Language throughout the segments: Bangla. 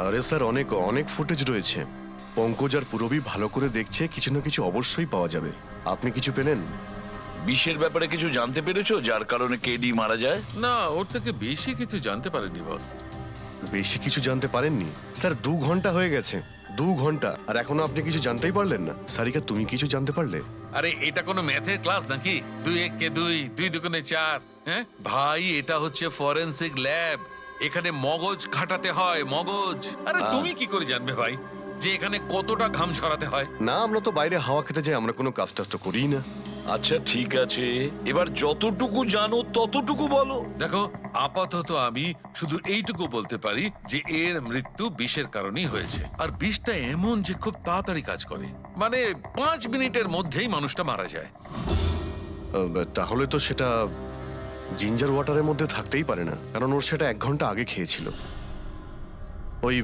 আরে স্যার, অনেক অনেক ফুটেজ রয়েছে। পঙ্কজ আর পুরবী ভালো করে দেখছে, কিছু না কিছু অবশ্যই পাওয়া যাবে। আপনি কিছু পেলেন? বিষের ব্যাপারে কিছু জানতে পেরেছো যার কারণে কেডি মারা যায়? না, ওর থেকে বেশি কিছু জানতে পারেনি বস। বেশি কিছু জানতে পারেননি স্যার? 2 ঘন্টা হয়ে গেছে, 2 ঘন্টা, আর এখনো আপনি কিছু জানতেই পারলেন না। সারিকা, তুমি কিছু জানতে পারলে? আরে এটা কোনো ম্যাথের ক্লাস নাকি? 2 × 1 = 2, 2 × 2 = 4। হ্যাঁ ভাই, এটা হচ্ছে ফরেনসিক ল্যাব। এখানে মগজ খাটাতে হয়, মগজ। আরে তুমি কি করে জানবে ভাই যে এখানে কতটা ঘাম ছড়াতে হয়? না, আমরা তো বাইরে হাওয়া খেতে যাই, আমরা কোনো কাজ টাজ তো করিই না। আচ্ছা ঠিক আছে, এবার যতটুকু জানো ততটুকু বলো। দেখো, আপাতত আমি শুধু এইটুকু বলতে পারি যে এর মৃত্যু বিষের কারণেই হয়েছে। আর বিষটা এমন যে খুব তাড়াতাড়ি কাজ করে, মানে 5 মিনিটের মধ্যেই মানুষটা মারা যায়। তাহলে তো সেটা জিঞ্জার ওয়াটারের মধ্যে থাকতেই পারে না, কারণ ওর সেটা 1 ঘন্টা আগে খেয়েছিল। ওই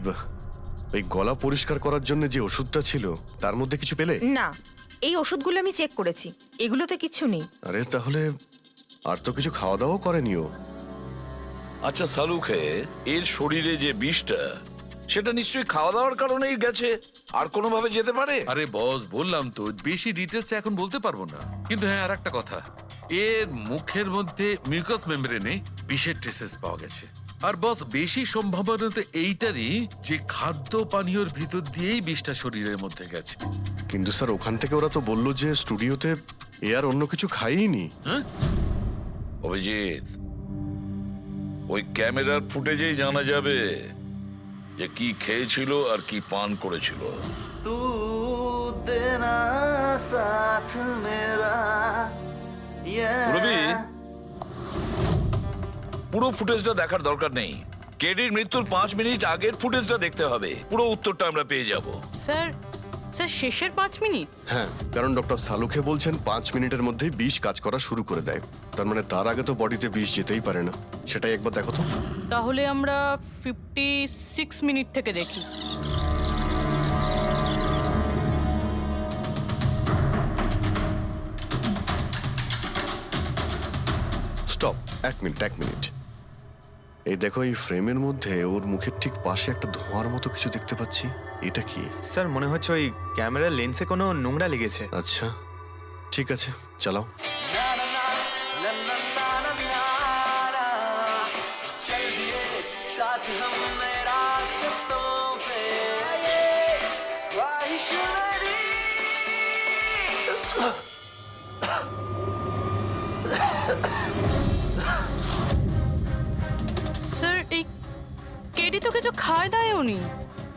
গলা পরিষ্কার করার জন্য যে ওষুধটা ছিল তার মধ্যে কিছু পেলে? না, এই ওষুধগুলো আমি চেক করেছি, এগুলোতে কিচ্ছু নেই। আরে তাহলে আর তো কিছু খাওয়া দাওয়া করেনি ও। আচ্ছা সালুখে, এর শরীরে যে বিষটা, সেটা নিশ্চয়ই খাওয়া দাওয়ার কারণেই গেছে, আর কোনোভাবে যেতে পারে? আরে বস, বললাম তো বেশি ডিটেলস এখন বলতে পারবো না। কিন্তু হ্যাঁ, আর একটা কথা, এর মুখের মধ্যে মিউকাস মেমব্রেনে বিষের ট্রেসেস পাওয়া গেছে। আর বস, বেশি সম্ভাবনা তো এইটারই যে খাদ্য পানীয়র ভিতর দিয়েই বিষটা শরীরের মধ্যে গেছে। কিন্তু স্যার, ওখান থেকে ওরা তো বললো যে স্টুডিওতে এ আর অন্য কিছু খাইনি। হ্যাঁ, অভিজিৎ, ওই ক্যামেরার ফুটেজেই জানা যাবে যে কি খেয়েছিল আর কি পান করেছিল। तू देना साथ मेरा পুরবী, পুরো ফুটেজটা দেখার দরকার নেই। কেডির মৃত্যুর 5 মিনিট আগের ফুটেজটা দেখতে হবে, পুরো উত্তরটা আমরা পেয়ে যাব। স্যার, শেষের 5 মিনিট? হ্যাঁ, কারণ ডক্টর সালুখে বলছেন 5 মিনিটের মধ্যেই বিষ কাজ করা শুরু করে দেয়। তার মানে তার আগে তো বডিতে বিষ যেতেই পারে না। সেটাই একবার দেখো তো। তাহলে আমরা 56 মিনিট থেকে দেখি। Stop, 1 minute 1 minute. এই দেখো, এই ফ্রেমের মধ্যে ওর মুখের ঠিক পাশে একটা ধোঁয়ার মতো কিছু দেখতে পাচ্ছি। এটা কি? স্যার, মনে হচ্ছে ওই ক্যামেরার লেন্সে কোনো নোংরা লেগেছে। আচ্ছা ঠিক আছে, চালাও। चल दिए साथ हम रास्तों पे ख्वाहिश मेरी স্যার, এই কেডি তো কিছু খায় দায়ও নি,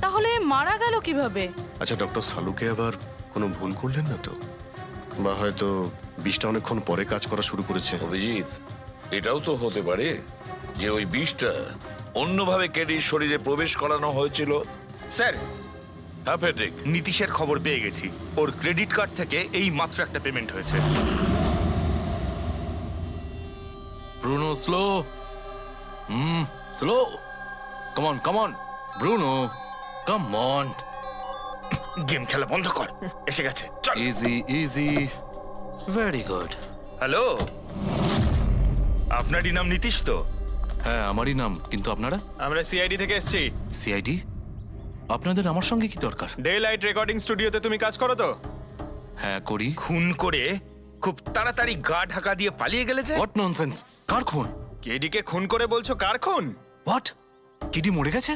তাহলে মারা গেল কিভাবে? আচ্ছা, ডক্টর সালুকে আবার কোনো ভুল করলেন না তো? বা হয়তো বিষটা অনেকক্ষণ পরে কাজ করা শুরু করেছে। অভিজিৎ, এটাও তো হতে পারে যে ওই বিষটা অন্যভাবে কেডির শরীরে প্রবেশ করানো হয়েছিল। স্যার, হ্যাঁ ফেডরিক, নীতিশের খবর পেয়ে গেছি। ওর ক্রেডিট কার্ড থেকে এই মাত্র একটা পেমেন্ট হয়েছে। Bruno, slow. Slow. Come on Bruno, come on. Game খেলা বন্ধ কর, এসে গেছে, চল। Easy, very good. হ্যালো, আপনারই নাম নীতিশ তো? হ্যাঁ, আমারই নাম। কিন্তু আপনারা? আমরা সিআইডি থেকে এসেছি। সিআইডি? আপনাদের আমার সঙ্গে কি দরকার? ডে লাইট রেকর্ডিং স্টুডিওতে তুমি কাজ করো তো? হ্যাঁ, করি। খুন করে খুব তাড়াতাড়ি গা ঢাকা দিয়ে পালিয়ে গেলে যে? What nonsense! কার খুন? কেডিকে খুন করে বলছো কার খুন? হোয়াট? কিডি মরে গেছে?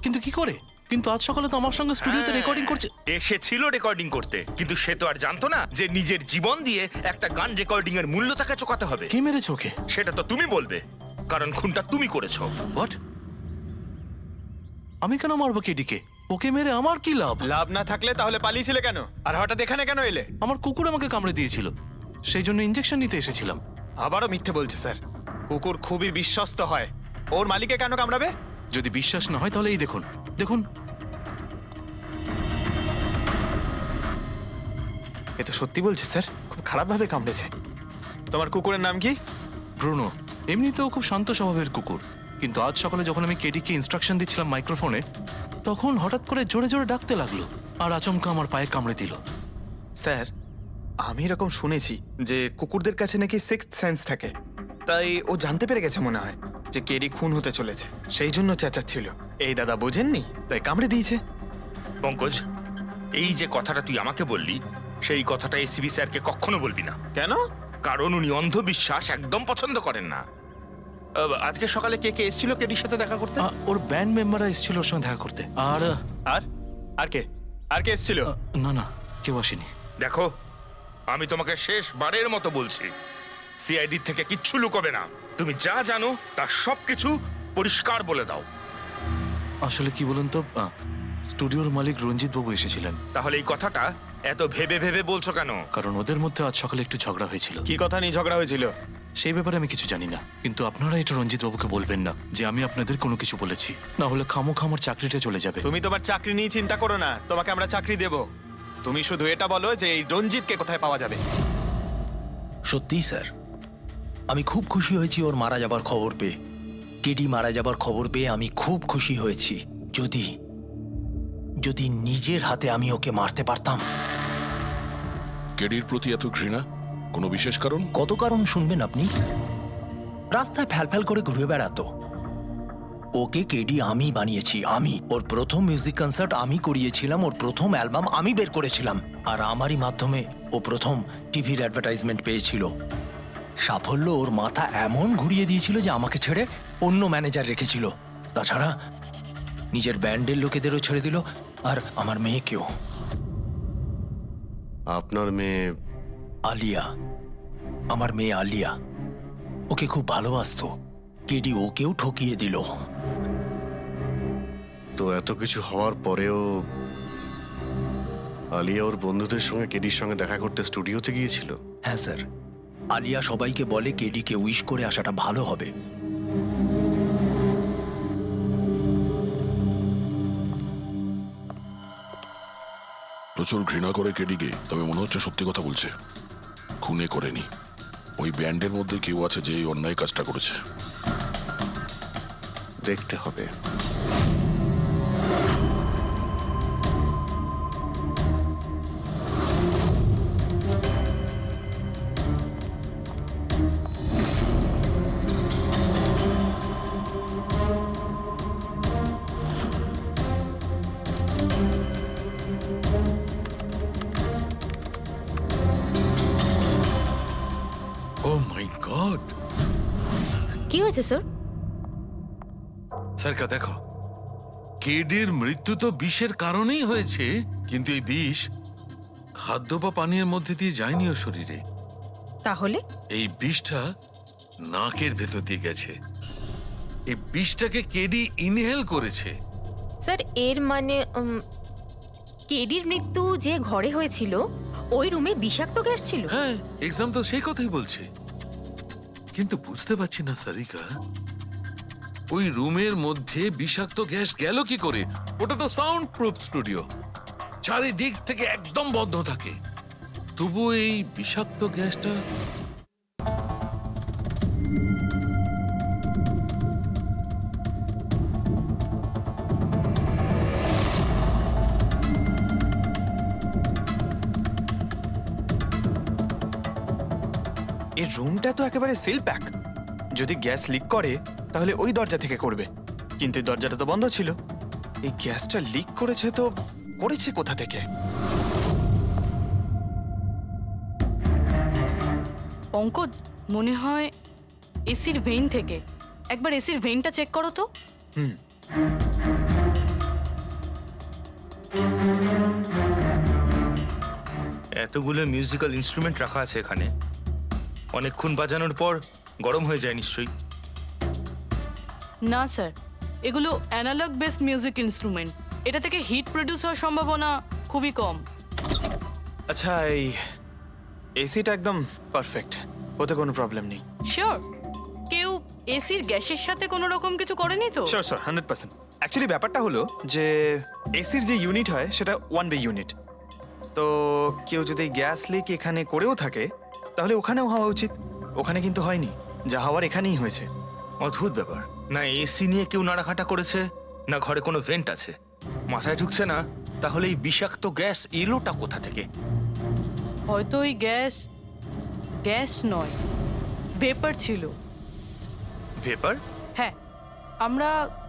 কিন্তু কি করে? কিন্তু আজ সকালে তো আমার সঙ্গে স্টুডিওতে রেকর্ডিং করছে। এসেছিল রেকর্ডিং করতে, কিন্তু সে তো আর জানতো না যে নিজের জীবন দিয়ে একটা গান রেকর্ডিং এর মূল্য তাকে চোকাতে হবে। কে মেরেছে ওকে? সেটা তো তুমি বলবে, কারণ খুনটা তুমি করেছো। হোয়াট? আমি কেন মারবো কেডিকে? ওকে মেরে আমার কি লাভ? লাভ না থাকলে তাহলে পালিয়েছিলে কেন? আর হঠাৎ এখানে কেন এলে? আমার কুকুর আমাকে কামড়ে দিয়েছিল, সেই জন্য ইনজেকশন নিতে এসেছিলাম। আবারও মিথ্যে বলছে স্যার। কুকুর খুবই বিশ্বস্ত হয়, ওর মালিককে কেন কামড়াবে? যদি বিশ্বাস না হয় তাহলে এই দেখুন, দেখুন। এ তো সত্যি বলছে স্যার, খুব খারাপ ভাবে কামড়েছে। তোমার কুকুরের নাম কি? ব্রুনো। এমনিতেও খুব শান্ত স্বভাবের কুকুর, কিন্তু আজ সকালে যখন আমি কেডিকে ইনস্ট্রাকশন দিচ্ছিলাম মাইক্রোফোনে, তখন হঠাৎ করে জোরে জোরে ডাকতে লাগলো আর আচমকা আমার পায়ে কামড়ে দিল। স্যার, আমি এরকম শুনেছি যে কুকুরদের কাছে নাকি সিক্সথ সেন্স থাকে, তাই ও জানতে পেরে গেছে মনে হয় যে কেডি খুন হতে চলেছে, সেই জন্য চেঁচাচ্ছিল। এই দাদা বোঝেননি, তাই কামড়ে দিয়েছে। পঙ্কজ, এই যে কথাটা তুই আমাকে বললি, সেই কথাটা এসিবি স্যারকে কখনো বলবি না। কেন? কারণ উনি অন্ধবিশ্বাস একদম পছন্দ করেন না। আজকে সকালে কে কে এসেছিল কেডির সাথে দেখা করতে? ওর ব্যান্ড মেম্বাররা এসেছিল ওর সঙ্গে দেখা করতে। আর আর আর কে আর কে এসেছিল? না না, কেউ আসেনি। দেখো, আমি তোমাকে শেষবারের মতো বলছি, সিআইডি থেকে কিচ্ছু লুকোবে না। তুমি যা জানো তার সবকিছু পরিষ্কার বলে দাও। আসলে কি বলুন তো, স্টুডিওর মালিক রঞ্জিত বাবু এসেছিলেন। তাহলে এই কথাটা এত ভেবে ভেবে বলছো কেন? কারণ ওদের মধ্যে আজ সকালে একটু ঝগড়া হয়েছিল। কি কথা নিয়ে ঝগড়া হয়েছিল? সেই ব্যাপারে আমি কিছু জানি না, কিন্তু আপনারা এটা রঞ্জিত বাবুকে বলবেন না যে আমি আপনাদের কোনো কিছু বলেছি, না হলে খামোখা আমার চাকরিটা চলে যাবে। তুমি তোমার চাকরি নিয়ে চিন্তা করো না, তোমাকে আমরা চাকরি দেব। তুমি শুধু এটা বলো যে এই রঞ্জিতকে কোথায় পাওয়া যাবে। সত্যিই স্যার, আমি খুব খুশি হয়েছি ওর মারা যাবার খবর পেয়ে। কেডি মারা যাবার খবর পেয়ে আমি খুব খুশি হয়েছি। যদি যদি নিজের হাতে আমি ওকে মারতে পারতাম। কেডির প্রতি এত ঘৃণা কোনো বিশেষ কারণ? কত কারণ শুনবেন আপনি? রাস্তায় ফ্যালফ্যাল করে ঘুরে বেড়াতো। ওকে কেডি আমি বানিয়েছি, আমি। ওর প্রথম মিউজিক কনসার্ট আমি করিয়েছিলাম, ওর প্রথম অ্যালবাম আমি বের করেছিলাম, আর আমারই মাধ্যমে ও প্রথম টিভির অ্যাডভার্টাইজমেন্ট পেয়েছিল। সাফল্য ওর মাথা এমন ঘুরিয়ে দিয়েছিল যে আমাকে ছেড়ে অন্য ম্যানেজার রেখেছিল। তাছাড়া নিজের ব্যান্ডের লোকেদেরও ছেড়ে দিল, আর আমার মেয়েকেও। আপনার মেয়ে? আলিয়া, আমার মেয়ে আলিয়া। ওকে খুব ভালোবাসতো। কেডি ওকেও ঠকিয়ে দিল। তো এত কিছু হওয়ার পরেও আলিয়া ওর বন্ধুদের সঙ্গে কেডির সঙ্গে দেখা করতে স্টুডিওতে গিয়েছিল? হ্যাঁ স্যার, আলিয়া সবাইকে বলে কেডিকে উইশ করে আসাটা ভালো হবে। প্রচুর ঘৃণা করে কেডিকে, তবে মনে হচ্ছে সত্যি কথা বলছে। খুনে করেনি, ওই ব্যান্ডের মধ্যে কেউ আছে যে এই অন্যায় কাজটা করেছে। দেখতে হবে। ও মাই গড! কি হয়েছে স্যার? সারকা দেখো, কেডির মৃত্যু তো বিষের কারণেই হয়েছে, কিন্তু এই বিষ খাদ্য বা পানীয়ের মধ্যে দিয়ে যায়নি ওর শরীরে। তাহলে এই বিষটা নাকের ভেতর দিয়ে গেছে। এই বিষটাকে কেডি ইনহেল করেছে। স্যার, এর মানে কেডির মৃত্যু যে ঘরে হয়েছিল ওই রুমে বিষাক্ত গ্যাস ছিল? হ্যাঁ, এক্সাম তো সেই কথাই বলছে, কিন্তু বুঝতে পারছি না সারিকা, ওই রুমের মধ্যে বিষাক্ত গ্যাস গেল কি করে? ওটা তো সাউন্ড প্রুফ স্টুডিও, চারিদিক থেকে একদম বন্ধ থাকে, তবু এই বিষাক্ত গ্যাসটা। এই রুমটা তো একেবারে সিল প্যাক। যদি গ্যাস লিক করে তাহলে ওই দরজা থেকে করবে, কিন্তু এই দরজাটা তো বন্ধ ছিল। এই গ্যাসটা লিক করেছে তো করেছে কোথা থেকে? পঙ্কজ, মনে হয় এসির ভেইন থেকে। একবার এসির ভেইনটা চেক করো তো। এতগুলো মিউজিক্যাল ইনস্ট্রুমেন্ট রাখা আছে এখানে, অনেকক্ষণ বাজানোর পর গরম হয়ে যায় নিশ্চয়ই। না স্যার, এগুলো অ্যানালগ বেসড মিউজিক ইনস্ট্রুমেন্ট। এটা থেকে হিট প্রডিউস হওয়ার সম্ভাবনা খুবই কম। আচ্ছা, এই এসিটা একদম পারফেক্ট, ওতে কোনো প্রবলেম নেই? শিওর? কেউ এসির গ্যাসের সাথে কোনো রকম কিছু করেনি তো? Sure sir, 100%। অ্যাকচুয়ালি ব্যাপারটা হলো যে এসির যে ইউনিট হয় সেটা 1 বে ইউনিট। তো কেউ যদি গ্যাস লিক এখানে করেও থাকে তাহলে ওখানেও হওয়া উচিত। ওখানে কিন্তু হয়নি, যা হওয়ার এখানেই হয়েছে। অদ্ভুত ব্যাপার, না এসি নিয়ে কেউ নাড়াঘাটা করেছে, না ঘরে কোনো ভেন্ট আছে। মাথায় ঢুকছে না, তাহলে এই বিষাক্ত গ্যাস এলোটা কোথা থেকে? হয়তো ওই গ্যাস নয়, ভেপার ছিল। ভেপার? হ্যাঁ, আমরা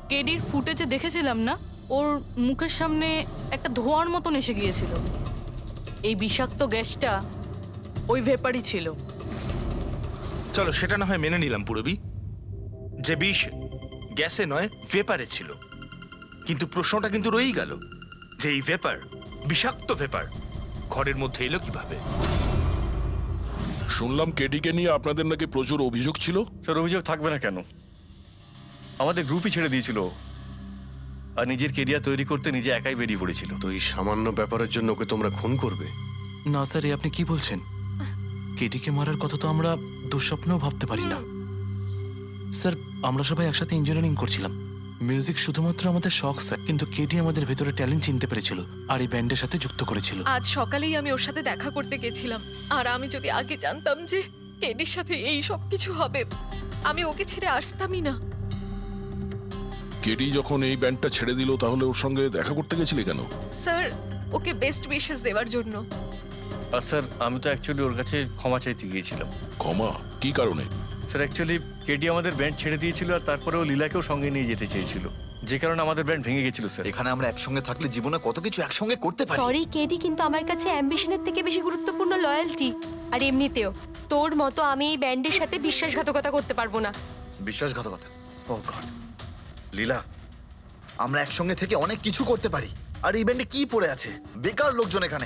কেডির ফুটেজে দেখেছিলাম না, ওর মুখের সামনে একটা ধোঁয়ার মতন এসে গিয়েছিল। এই বিষাক্ত গ্যাসটা ওই ভেপারই ছিল। চলো সেটা না হয় মেনে নিলাম পুরবি, যে বিষ গ্যাসে নয় ভেপারে ছিল, কিন্তু প্রশ্নটা কিন্তু রয়েই গেল যে এই ভেপার, বিষাক্ত ভেপার ঘরের মধ্যে এলো কিভাবে? শুনলাম কেডিকে নিয়ে আপনাদের নাকি প্রচুর অভিযোগ ছিল। স্যার অভিযোগ থাকবে না কেন? আমাদের গ্রুপই ছেড়ে দিয়েছিল ও। আর নিজের কেরিয়ার তৈরি করতে নিজে একাই বেরিয়ে পড়েছিল। তো এই সামান্য ব্যাপারের জন্য ওকে তোমরা খুন করবে? না স্যার, এ আপনি কি বলছেন? কেডিকে মারার কথা তো আমরা দুঃস্বপ্নেও ভাবতে পারি না। স্যার, আমরা সবাই একসাথে ইঞ্জিনিয়ারিং করছিলাম। মিউজিক শুধুমাত্র আমাদের শখ স্যার, কিন্তু কেডি আমাদের ভেতরে ট্যালেন্ট চিনতে পেরেছিল আর এই ব্যান্ডের সাথে যুক্ত করেছিল। আজ সকালেই আমি ওর সাথে দেখা করতে গেছিলাম, আর আমি যদি আগে জানতাম যে কেডির সাথে এই সব কিছু হবে, আমি ওকে ছেড়ে আসতামই না। কেডি যখন এই ব্যান্ডটা ছেড়ে দিল তাহলে ওর সঙ্গে দেখা করতে গেছিলে কেন? স্যার, ওকে বেস্ট উইশেস দেওয়ার জন্য। আর স্যার আমি তো অ্যাকচুয়ালি ওর কাছে ক্ষমা চাইতে গিয়েছিলাম। ক্ষমা? কি কারণে? স্যার অ্যাকচুয়ালি কেডি আমাদের ব্যান্ড ছেড়ে দিয়েছিল আর তারপরে ও লীলাকেও সঙ্গে নিয়ে যেতে চেয়েছিল, যে কারণে আমাদের ব্যান্ড ভেঙে গেছিল স্যার। এখানে আমরা একসঙ্গে থাকলে জীবনে কত কিছু একসঙ্গে করতে পারি। সরি কেডি, কিন্তু আমার কাছে অ্যাম্বিশনের থেকে বেশি গুরুত্বপূর্ণ লয়্যালটি। আর এমনিতেও তোর মতো আমি এই ব্যান্ডের সাথে বিশ্বাসঘাতকতা করতে পারবো না। বিশ্বাসঘাতকতা? ও গড লীলা, আমরা একসঙ্গে থেকে অনেক কিছু করতে পারি। আর এই ব্যান্ডে কি পড়ে আছে? বেকার লোকজন এখানে।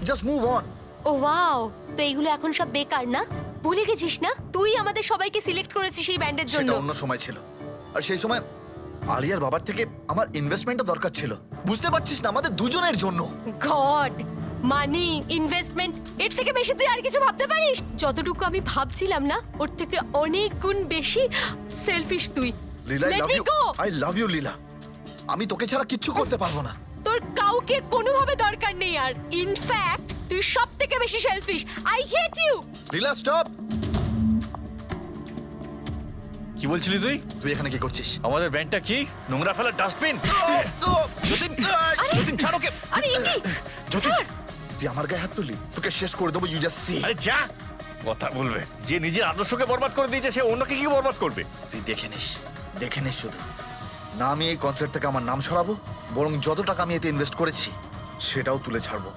Just move on. Oh wow, তো এইগুলো এখন সব বেকার না? ভুলে গেছিস না তুই আমাদের সবাইকে সিলেক্ট করেছিস এই ব্যান্ডের জন্য? সেটা অন্য সময় ছিল, আর সেই সময় আলিয়ার বাবার থেকে আমার ইনভেস্টমেন্টও দরকার ছিল। বুঝতে পারছিস না, আমাদের দুজনের জন্য। গড, মানি, ইনভেস্টমেন্ট, এর থেকে বেশি তুই আর কিছু ভাবতে পারিস? যতটুকু আমি ভাবছিলাম না, ওর থেকে অনেক গুণ বেশি সেলফিশ তুই। Leela, Let me go! I love you Leela. আমি তোকে ছাড়া কিচ্ছু করতে পারবো না। তোর কাউকে কোনোভাবে দরকার নেই আর। ইনফ্যাক্ট তুই সব থেকে বেশি selfish. I hate you. Leela stop. কি বলছিলি তুই? তুই এখানে কি করছিস? আমাদের ব্যান্ডটা কি নোংরা ফেলার ডাস্টবিন? যতীন, যতীন ছাড়ো কে! আরে এ কি? যতীন, তুই আমার গায়ে হাত তুললি, তোকে শেষ করে দেবো। You just see. আরে যা, কথা বলবে। যে নিজের আদর্শকে বরবাদ করে দিয়েছে সে অন্যকে কি বরবাদ করবে? তুই দেখে নিস শুধু। না আমি এই কনসার্ট থেকে আমার নাম সরাবো, বরং যত টাকা আমি এতে ইনভেস্ট করেছি সেটাও তুলে ছাড়বো,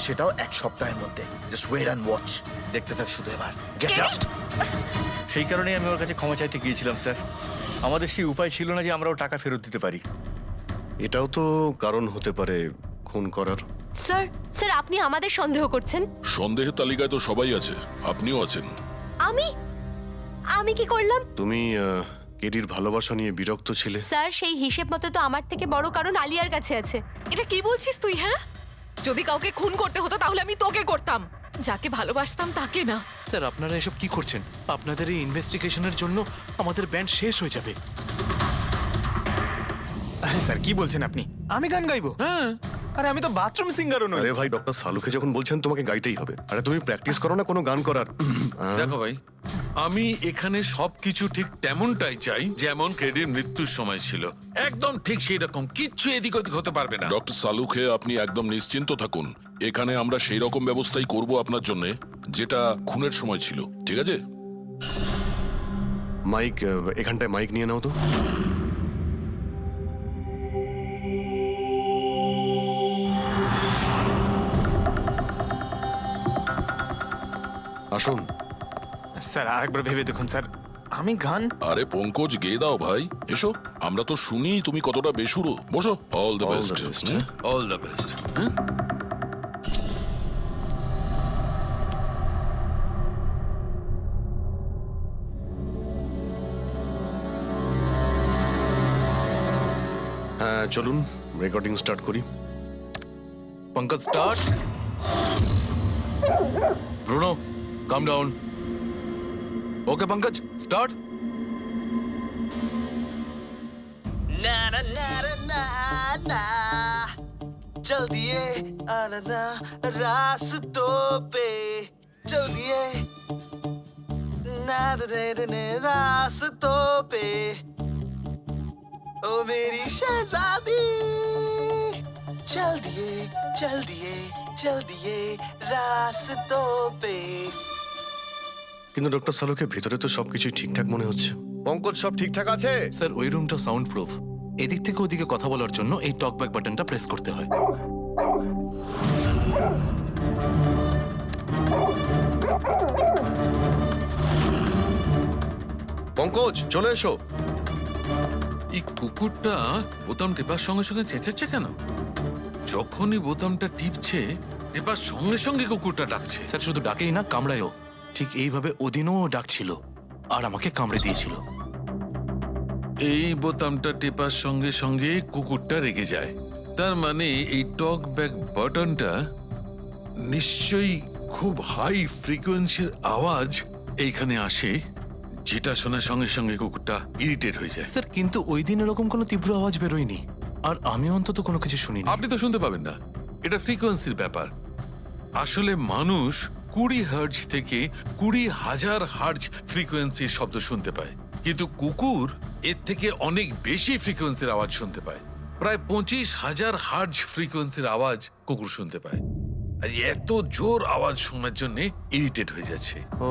সেটাও 1 সপ্তাহের মধ্যে। Just wait and watch. দেখতে থাক শুধু এবার। Get just. সেই কারণেই আমি ওর কাছে ক্ষমা চাইতে গিয়েছিলাম স্যার। আমাদের সেই উপায় ছিল না যে আমরা ওর টাকা ফেরত দিতে পারি। এটাও তো কারণ হতে পারে খুন করার। স্যার, স্যার আপনি আমাদের সন্দেহ করছেন? সন্দেহের তালিকায় তো সবাই আছে, আপনিও আছেন। আমি কি করলাম? তুমি কেডির ভালোবাসা নিয়ে বিরক্ত ছিলে। স্যার সেই হিসেব মতো তো আমার থেকে বড় কারণ আলিয়ার কাছে আছে। এটা কি বলছিস তুই? হ্যাঁ, যদি কাউকে খুন করতে হতো তাহলে আমি তোকে করতাম, যাকে ভালোবাসতাম তাকে না। স্যার, আপনারা এসব কি করছেন? আপনাদের এই ইনভেস্টিগেশনের জন্য আমাদের ব্যান্ড শেষ হয়ে যাবে। আরে স্যার কি বলছেন আপনি? আমি গান গাইবো? হ্যাঁ, আরে আমি তো বাথরুম সিঙ্গারও নই। আরে ভাই, ডক্টর সালুকে যখন বলছেন তোমাকে গাইতেই হবে। আরে তুমি প্র্যাকটিস করো না কোনো গান করার? দেখো ভাই, আমি এখানে সবকিছু ঠিক তেমনটাই চাই যেমন ক্রেডির মৃত্যুর সময় ছিল। একদম ঠিক সেই রকম, কিচ্ছু এদিক ওদিক হতে পারবে না। ডক্টর সালুকে আপনি একদম নিশ্চিন্ত থাকুন। এখানে আমরা সেই রকম ব্যবস্থাই করব আপনার জন্য যেটা খুনের সময় ছিল, ঠিক আছে? মাইক, এখানটায় মাইক নিয়ে নাও তো। আসুন। স্যার আরেকবার ভেবে দেখুন স্যার, আমি গান। আরে পঙ্কজ, গেয়ে দাও ভাই, এসো। আমরা তো শুনি তুমি কতটা বেসুরো। বসো। All the All best. the best. All the best. হ্যাঁ চলুন রেকর্ডিং স্টার্ট করি। পঙ্কজ স্টার্ট। ব্রুনো কাম ডাউন। ওকে পঙ্কজ স্টার্ট। ना ना ना ना ना चल दिए आना रास्तों पे चल दिए ना दे रास्तों पे ओ मेरी शहजादी चल दिए चल दिए चल दिए रास्तों पे। কিন্তু ডক্টর সালুকে ভেতরে তো সবকিছু ঠিকঠাক মনে হচ্ছে। পঙ্কজ, সব ঠিকঠাক আছে? স্যার ওই রুমটা সাউন্ড প্রুফ, এদিক থেকে ওদিকে কথা বলার জন্য এই টক ব্যাক বাটনটা প্রেস করতে হয়। পঙ্কজ চলে এসো। এই কুকুরটা বোতাম টেপার সঙ্গে সঙ্গে চেঁচাচ্ছে কেন? যখনই বোতামটা টিপছে টেপার সঙ্গে সঙ্গে কুকুরটা ডাকছে। স্যার শুধু ডাকেই না, কামড়ায়ও। ঠিক এইভাবে ওদিনও ডাকছিল আর আমাকে কামড়ে দিয়েছিল। এই বোতামটা টেপার সঙ্গে সঙ্গে কুকুরটা রেগে যায়। তার মানে এই টক ব্যাক বাটনটা নিশ্চয়ই খুব হাই ফ্রিকোয়েন্সির আওয়াজ এইখানে আসে, যেটা শোনার সঙ্গে সঙ্গে কুকুরটা ইরিটেট হয়ে যায়। স্যার কিন্তু ওই দিন এরকম কোনো তীব্র আওয়াজ বেরোয়নি, আর আমি অন্তত কোনো কিছু শুনিনি। আপনি তো শুনতে পাবেন না, এটা ফ্রিকোয়েন্সির ব্যাপার। আসলে মানুষ 20 হার্জ থেকে 20,000 হার্জ ফ্রিকোয়েন্সির শব্দ শুনতে পায়, কিন্তু কুকুর এর থেকে অনেক বেশি ফ্রিকোয়েন্সির আওয়াজ শুনতে পায়। প্রায় 25,000 হার্জ ফ্রিকোয়েন্সির আওয়াজ কুকুর শুনতে পায়। আর এত জোর আওয়াজ শোনার জন্য ইরিটেট হয়ে যাচ্ছে। ও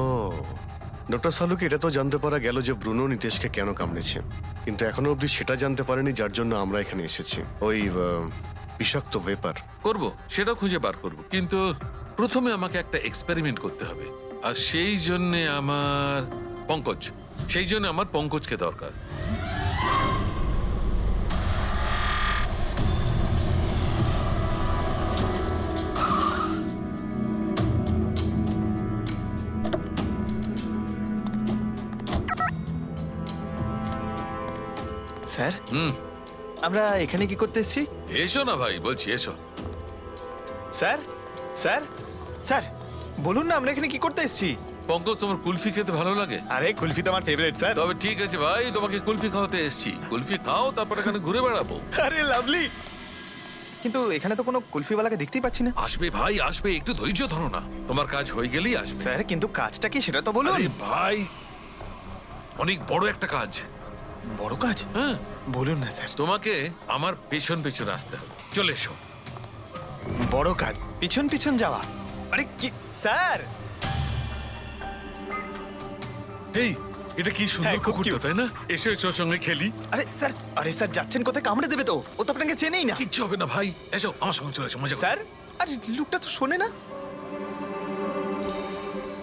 ডক্টর সালুকে এটা তো জানতে পারা গেল যে ব্রুনো নিতেশকে কেন কামড়েছে, কিন্তু এখনো অবধি সেটা জানতে পারেনি যার জন্য আমরা এখানে এসেছি। ওই বিষাক্ত ভেপার করব, সেটা খুঁজে বার করব, কিন্তু প্রথমে আমাকে একটা এক্সপেরিমেন্ট করতে হবে। আর সেই জন্য আমার পঙ্কজকে দরকার। স্যার আমরা এখানে কি করতে এসেছি? এসো না ভাই, বলছি এসো। স্যার স্যার স্যার বলুন না আমরা এখানে কি করতে এসেছি? পঙ্কজ, তোমার কুলফি খেতে ভালো লাগে? আরে কুলফি তো আমার ফেভারিট স্যার। তবে ঠিক আছে ভাই, তোমাকে কুলফি খাওয়াতে এসেছি। কুলফি খাও, তারপর এখানে ঘুরে বেড়াবো। আরে লাভলি, কিন্তু এখানে তো কোনো কুলফিওয়ালাকে দেখতেই পাচ্ছি না। আসবে ভাই, আসবে, একটু ধৈর্য ধরো না, তোমার কাজ হয়ে গেলেই আসবে। স্যার কিন্তু কাজটা কি সেটা তো বলুন। আরে ভাই, অনেক বড় একটা কাজ। বড় কাজ? হ্যাঁ বলুন না স্যার। তোমাকে আমার পেছন পেছন আসতে হবে। চলে এসো। বড় কাজ, পিছন পিছন যাওয়া? আরে কি স্যার! এই এটা কি সুন্দর খুব কুকুরটা, cute। তাই না? এসো এসো, ওর সঙ্গে খেলি। আরে স্যার যাচ্ছেন কোথায়? কামড়ে দেবে তো, ও তো আপনাকে চেনেই না। কিচ্ছু হবে না ভাই, এসো আমার সঙ্গে চলে এসো, মজা করো। স্যার আরে লোকটা তো শোনে না।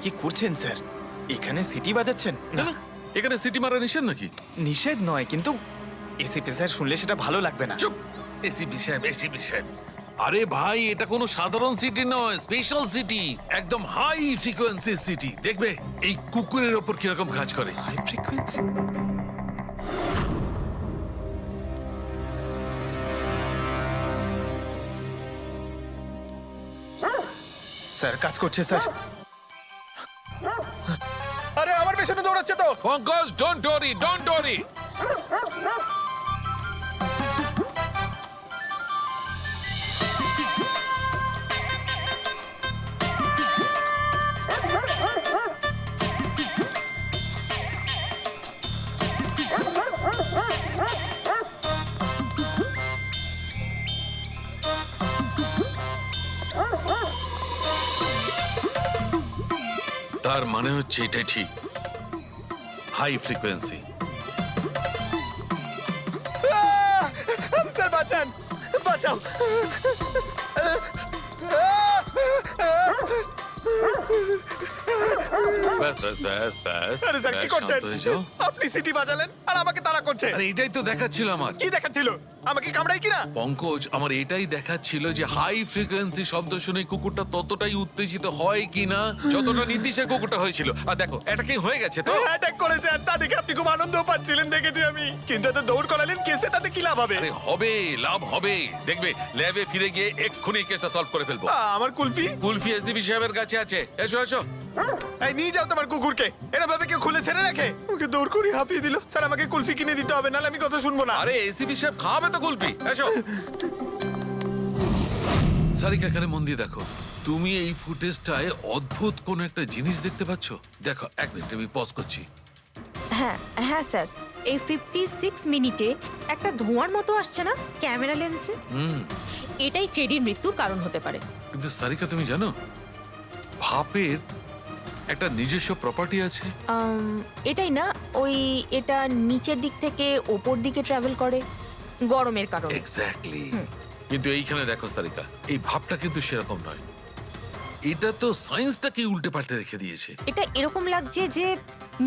কি করছেন স্যার? এখানে সিটি বাজাচ্ছেন? না না, এখানে সিটি মারা নিষেধ নাকি? নিষেধ নয়, কিন্তু এসিপি স্যার শুনলে সেটা ভালো লাগবে না। চুপ, এসিপি সাহেব, এসিপি সাহেব। আরে ভাই, এটা কোনো সাধারণ সিটি নয়, স্পেশাল সিটি, একদম হাই ফ্রিকোয়েন্সি সিটি। দেখবে এই কুকুরের ওপর কিরকম কাজ করে। High frequency? স্যার কাজ করছে স্যার। আরে আমার পেছনে দৌড়াচ্ছে তো। Pankaj, don't worry, don't worry. তার মানে হচ্ছে এটাই ঠিক, হাই ফ্রিকোয়েন্সি। স্যার বাঁচান, বাঁচাও। ব্যাস ব্যাস ব্যাস ব্যাস। আরে স্যার কি ব্যাস, করছেন? শান্ত হয়ে যাও। আপনি সিটি বাজালেন আর আমাকে তাড়া করছে। আরে এটাই তো দেখাচ্ছিল আমার। কি দেখাচ্ছিল? আমাকে কামড়াই কিনা? পঙ্কজ, আমার এটাই দেখাচ্ছিল যে হাই ফ্রিকোয়েন্সি শব্দ শুনে কুকুরটা ততটাই উত্তেজিত হয় কিনা যতটা নির্দিষ্ট কুকুরটা হয়েছিল। আর দেখো, এটা কি হয়ে গেছে তো। অ্যাটাক করেছে আর তা দেখে আপনি খুব আনন্দ পাচ্ছিলেন দেখেছি আমি, কিন্তু এত দৌড় করালেন কেসে, তাতে কি লাভ হবে? আরে হবে, লাভ হবে। দেখবে ল্যাবে ফিরে গিয়ে এক্ষুনি কেসটা সলভ করে ফেলবো। আমার কুলফি? কুলফি এসডিপি সাহেবের কাছে আছে। এসো এসো। এই নিয়ে যাও তোমার কুকুরকে। এরা ভাবে কেউ খুলে ছেড়ে রাখে? ওকে দৌড় করে হাঁপিয়ে দিল। স্যার আমাকে কুলফি কিনে দিতে হবে, নাহলে আমি কথা শুনবো না। আরে এসিপি সাহেব খাওয়াবে তো কুলফি। এসো। সারিকা, এখানে মন দিয়ে দেখো। তুমি এই ফুটেজটায় অদ্ভুত কোন একটা জিনিস দেখতে পাচ্ছ? দেখো, এক মিনিট আমি পজ করছি। হ্যাঁ হ্যাঁ স্যার, এই 56 মিনিটে একটা ধোঁয়ার মতো আসছে না ক্যামেরা লেন্সে? এটাই কেডির মৃত্যুর কারণ হতে পারে। কিন্তু সারিকা, তুমি জানো ভাপের একটা নিজস্ব প্রপার্টি আছে? এটাই না, ওই এটা নিচের দিক থেকে ওপর দিকে ট্রাভেল করে। গরমের কারণে। এক্স্যাক্টলি। কিন্তু এইখানে দেখো সারিকা, এই ভাবটা কিন্তু সেরকম নয়। এটা তো সায়েন্সটাকে উল্টে পাল্টে রেখে দিয়েছে। এটা এরকম লাগছে যে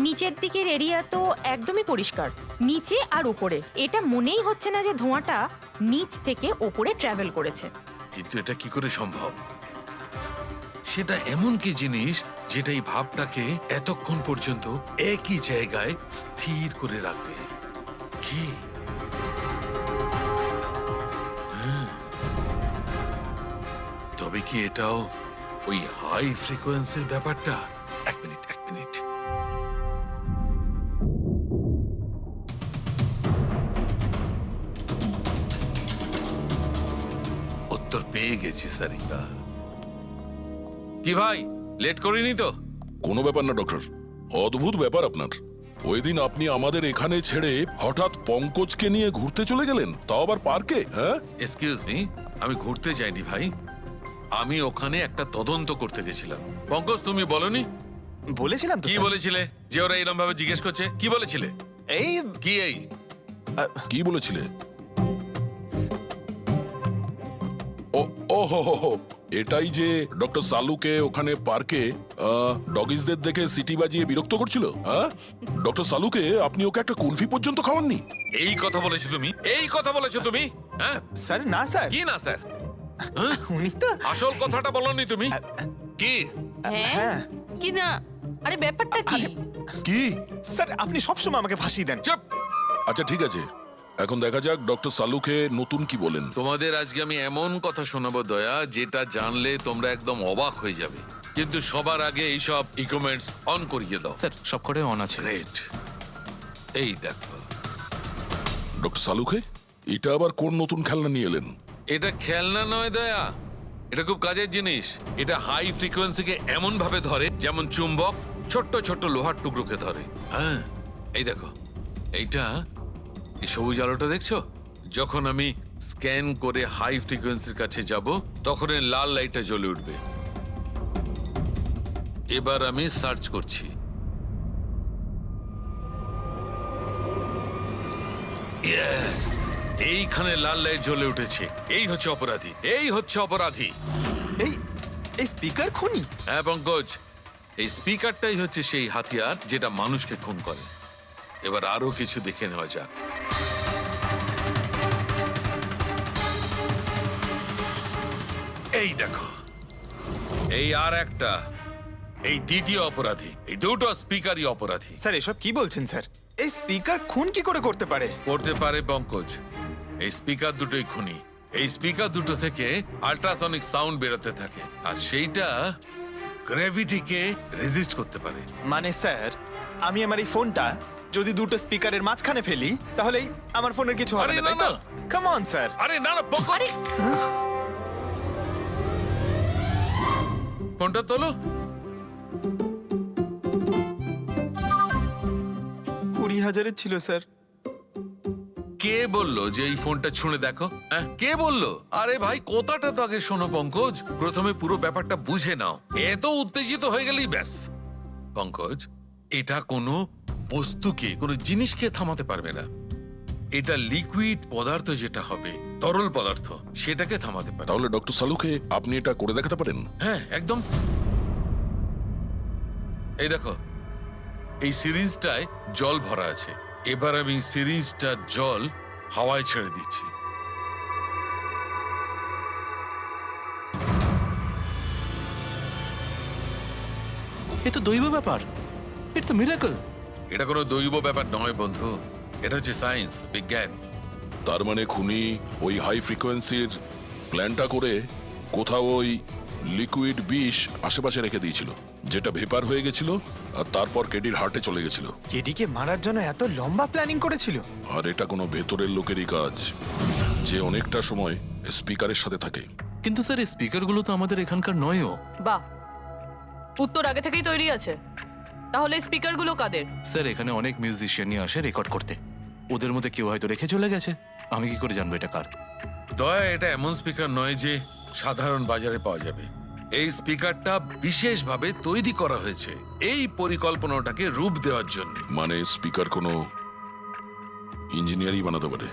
নিচের দিকের এরিয়া তো একদমই পরিষ্কার, নিচে আর উপরে এটা মনেই হচ্ছে না যে ধোঁয়াটা নিচ থেকে উপরে ট্রাভেল করেছে। কিন্তু এটা কি করে সম্ভব? সেটা এমন কি জিনিস যেটা এই ভাবটাকে এতক্ষণ পর্যন্ত একই জায়গায় স্থির করে রাখবে? কি? হ্যাঁ। তবে কি এটাও ওই হাই ফ্রিকোয়েন্সির ব্যাপারটা? এক মিনিট। উত্তর পেয়ে গেছি সারিকা। কি ভাই, লেট করিনি তো? কোনো ব্যাপার না ডক্টর, অদ্ভুত ব্যাপার আপনার। ওই দিন আপনি আমাদের এখানে ছেড়ে হঠাৎ পঙ্কজকে নিয়ে ঘুরতে চলে গেলেন, তাও আবার পার্কে। হ্যাঁ, এক্সকিউজ মি, আমি ঘুরতে যাইনি ভাই, আমি ওখানে একটা তদন্ত করতে গেছিলাম। পঙ্কজ, তুমি বলনি? বলেছিলাম তো কি স্যার। বলেছিলে যে ওরা এরকম ভাবে জিজ্ঞেস করছে? কি বলেছিলে? এই কি এই? কি বলেছিলে? ও হো, এটাই যে ডক্টর সালুকে ওখানে পার্কে ডগিজদের দেখে সিটি বাজিয়ে বিরক্ত করছিল। হ্যাঁ, ডক্টর সালুকে আপনি ওকে একটা কুলফি পর্যন্ত খাওয়াননি? এই কথা বলেছো তুমি? এই কথা বলেছো তুমি? হ্যাঁ স্যার, না স্যার, কি না স্যার? উনি তো আসল কথাটা বলনি তুমি? কি? হ্যাঁ। কি না? আরে ব্যাপারটা কি? কি? স্যার, আপনি সবসময় আমাকে ফাঁসিয়ে দেন। চুপ! আচ্ছা ঠিক আছে, এখন দেখা যাক ডক্টর সালুকে নতুন কি বলেন। তোমাদের আজকে আমি এমন কথা শোনাবো দয়া, যেটা জানলে তোমরা একদম অবাক হয়ে যাবে। কিন্তু সবার আগে এইসব ইকুইপমেন্টস অন করিয়ে দাও। স্যার সব কটাই অন আছে। গ্রেট। এই দেখো, ডক্টর সালুকে এটা আবার কোন নতুন খেলনা নিয়ে এলেন? এটা খেলনা নয় দয়া, এটা খুব কাজের জিনিস। এটা হাই ফ্রিকোয়েন্সিকে এমন ভাবে ধরে যেমন চুম্বক ছোট্ট ছোট্ট লোহার টুকরোকে ধরে। হ্যাঁ, এই দেখো, এইটা, এই সবুজ আলোটা দেখছো? যখন আমি স্ক্যান করে হাই ফ্রিকোয়েন্সির কাছে যাব, তখন এই লাল লাইটটা জ্বলে উঠবে। এবার আমি সার্চ করছি। ইয়েস, এইখানে লাল লাইট জ্বলে উঠেছে। এই হচ্ছে অপরাধী, এই হচ্ছে অপরাধী। এই স্পিকার খুনি? হ্যাঁ পঙ্কজ, এই স্পিকারটাই হচ্ছে সেই হাতিয়ার যেটা মানুষকে খুন করে। এবার আরো কিছু দেখে নেওয়া যাক। এই দেখো, এই আর একটা, এই দ্বিতীয় অপরাধী। এই দুটো স্পিকারই অপরাধী। স্যার, এসব কি বলছেন স্যার? এই স্পিকার খুন কি করে করতে পারে? করতে পারে পঙ্কজ, এই স্পিকার দুটোই খুনি। এই স্পিকার দুটো থেকে আল্ট্রাসনিক সাউন্ড বেরোতে থাকে, আর সেইটা গ্র্যাভিটিকে রেজিস্ট করতে পারে। মানে স্যার, আমি আমার এই ফোনটা যদি দুটো স্পিকারের মাঝখানে ফেলি, তাহলেই আমার ফোনের কিছু হবে আরে না, তাই না, তো? Come on sir. আরে না না পঙ্কজ, ফোনটা তোলো। 20,000-এর ছিল স্যার। কে বললো যে এই ফোনটা ছুঁড়ে দেখো? হ্যাঁ, কে বললো? আরে ভাই, কথাটা তো আগে শোনো পঙ্কজ, প্রথমে পুরো ব্যাপারটা বুঝে নাও। এত উত্তেজিত হয়ে গেলেই ব্যাস। পঙ্কজ, এটা কোনো বস্তুকে, কোনো জিনিসকে থামাতে পারবে না। এটা লিকুইড পদার্থ যেটা হবে, তরল পদার্থ, সেটাকে থামাতে পারে। তাহলে ডক্টর সালুকে আপনি এটা করে দেখাতে পারেন? হ্যাঁ, একদম। এই দেখো, এই সিরিঞ্জটায় জল ভরা আছে। এবার আমি সিরিঞ্জটার জল হাওয়ায় ছেড়ে দিচ্ছি। এ তো দৈব ব্যাপার, ইটস আ মিরাকল। এটা কোনো দৈব ব্যাপার নয় বন্ধু, এটা হচ্ছে সায়েন্স, বিজ্ঞান। তার মানে খুনি ওই হাই ফ্রিকোয়েন্সির প্ল্যানটা করে কোথাও ওই লিকুইড বিষ আশেপাশে রেখে দিয়েছিল, যেটা ভেপার হয়ে গেছিল, আর তারপর কেডির হার্টে চলে গেছিল। কেডিকে মারার জন্য এত লম্বা প্ল্যানিং করেছিল? আর এটা কোনো ভেতরের লোকেরই কাজ, যে অনেকটা সময় স্পিকারের সাথে থাকে। কিন্তু স্যার এই স্পিকারগুলো তো আমাদের এখানকার নয়ও। বাহ, উত্তর আগে থেকেই তৈরি আছে। তাহলে স্পিকারগুলো কাদের? স্যার এখানে অনেক মিউজিশিয়ানই আসে রেকর্ড করতে, ওদের মধ্যে কেউ হয়তো রেখে চলে গেছে। আমি কি করে জানবো এটা কার? দয়া, এটা এমন স্পিকার নয় যে সাধারণ বাজারে পাওয়া যাবে। এই স্পিকারটা বিশেষভাবে তৈরি করা হয়েছে এই পরিকল্পনাটাকে রূপ দেওয়ার জন্য। মানে স্পিকার কোনো ইঞ্জিনিয়ারই বানাতে পারে?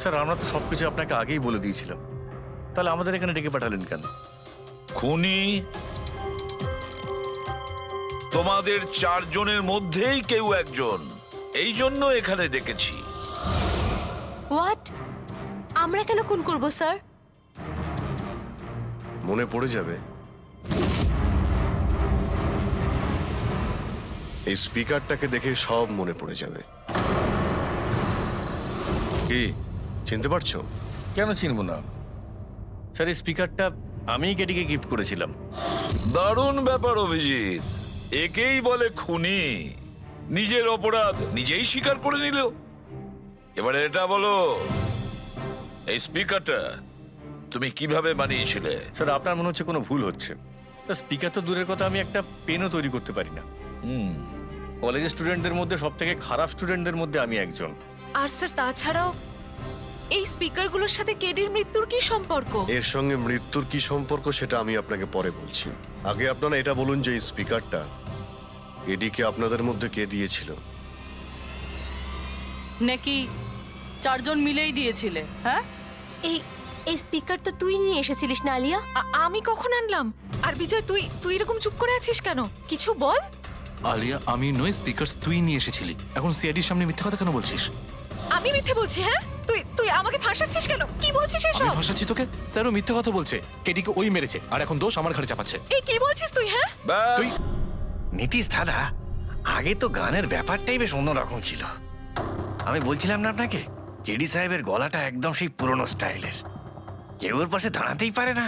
স্যার আমরা তো সবকিছু আপনাকে আগেই বলে দিয়েছিলাম, তাহলে আমাদের এখানে ডেকে পাঠালেন কেন? খুনি তোমাদের চারজনের মধ্যেই কেউ একজন, এই জন্য এখানে ডেকেছি। হোয়াট? আমরা কেন খুন করব স্যার? মনে পড়ে যাবে এই স্পিকারটাকে দেখে সব মনে পড়ে যাবে। কি চিনতে পারছো? কেন চিনব না স্যার, এই স্পিকারটা আমিই কেটিকে গিফট করেছিলাম। দারুণ ব্যাপার অভিজিৎ, একেই বলে খুনি। নিজের অপরাধ নিজেই স্বীকার করে নিল। এবারে এটা বলো, এই স্পিকারটা তুমি কিভাবে বানিয়েছিলে? স্যার আপনার মনে হচ্ছে কোনো ভুল হচ্ছে। স্যার স্পিকার তো দূরের কথা, আমি একটা পেনও তৈরি করতে পারি না। কলেজের স্টুডেন্টদের মধ্যে সব থেকে খারাপ স্টুডেন্টদের মধ্যে আমি একজন। আর স্যার তাছাড়াও এই স্পিকারগুলোর সাথে কেডির মৃত্যুর কি সম্পর্ক? এর সঙ্গে মৃত্যুর কি সম্পর্ক সেটা আমি আপনাকে পরে বলছি। আগে আপনারা এটা বলুন যে এই স্পিকারটা এডিকে আপনাদের মধ্যে কে দিয়েছিল? নাকি চারজন মিলেই দিয়েছিলে? হ্যাঁ, এই এই স্পিকার তো তুই নিয়ে এসেছিলিস না আলিয়া? আমি কখন আনলাম? আর বিজয় তুই তুই এরকম চুপ করে আছিস কেন? কিছু বল। আলিয়া, আমি নই, স্পিকার তুই নিয়ে এসেছিলি। এখন সিআইডির সামনে মিথ্যা কথা কেন বলছিস? আমি মিথ্যে বলছি? হ্যাঁ, তুই তুই আমাকে ফাঁসাচ্ছিস কেন? কি বলছিস আমি এসব? ভাসাচ্ছি তোকে? স্যারও মিথ্যা কথা বলছে। কেডিকে ওই মেরেছে আর এখন দোষ আমার ঘাড়ে চাপাচ্ছে। এই কি বলছিস তুই? হ্যাঁ, তুই নীতিশ দাদা, আগে তো গানের ব্যাপারটাই বেশ অন্যরকম ছিল। আমি বলছিলাম না আপনাকে, কেডি সাহেবের গলাটা একদম সেই পুরনো স্টাইলের, কেউ ওর পাশে দাঁড়াতেই পারে না।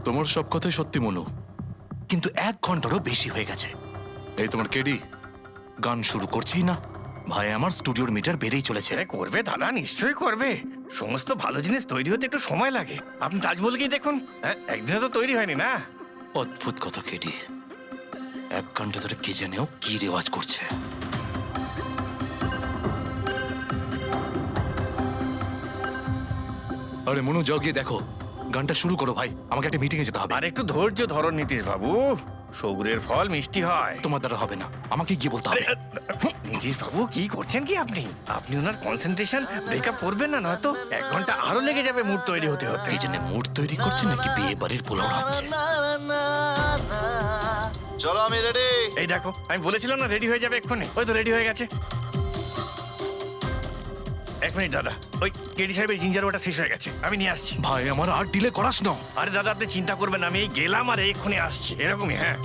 তোমার সব কথাই সত্যি মনু, কিন্তু 1 ঘন্টারও বেশি হয়ে গেছে। এই তোমার কেডি গান শুরু করছেই না। ভাই আমার স্টুডিওর মিটার বেড়েই চলেছে। করবে দাদা, নিশ্চয়ই করবে। সমস্ত ভালো জিনিস তৈরি হতে একটু সময় লাগে। আপনি তাজমহলকেই দেখুন, হ্যাঁ, একদিনে তো তৈরি হয়নি না। অদ্ভুত কথা কেডি, 1 ঘন্টা ধরে কে জানেও কি রেওয়াজ করছে। আরে মনু, যাও গিয়ে দেখো, গানটা শুরু করো ভাই, আমাকে একটা মিটিং এ যেতে হবে। আর একটু ধৈর্য ধরো নীতিশ বাবু, সৌগুরের ফল মিষ্টি হয়। তোমার দ্বারা হবে না, আমাকে গিয়ে বলতে হবে। নীতিশ বাবু কি করছেন কি আপনি? আপনি ওনার কনসেন্ট্রেশন ব্রেকআপ করবেন না, নয়তো 1 ঘন্টা আরো লেগে যাবে মুড তৈরি হতে হতে। কি জানে মুড তৈরি করছে নাকি বিয়ে বাড়ির পোলাও রাখছে। চলো আমি রেডি। এই দেখো, আমি বলেছিলাম না রেডি হয়ে যাবে এক্ষুনি, ওই তো রেডি হয়ে গেছে। 1 মিনিট দাদা, ওই কেডি সাহেবের জিঞ্জার ওটা শেষ হয়ে গেছে, আমি নিয়ে আসছি। ভাই আমার আর ডিলে করাস না। আরে দাদা আপনি চিন্তা করবেন না, আমি এই গেলাম আর এক্ষুনি আসছি, এরকমই। হ্যাঁ,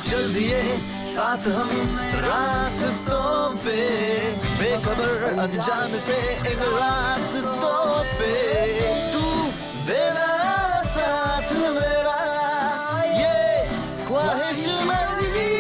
चल दिए साथ हम रास्तों पे, बेखबर अनजान से इन रास्तों पे, तू देना साथ मेरा, ये ख्वाहिश मेरी।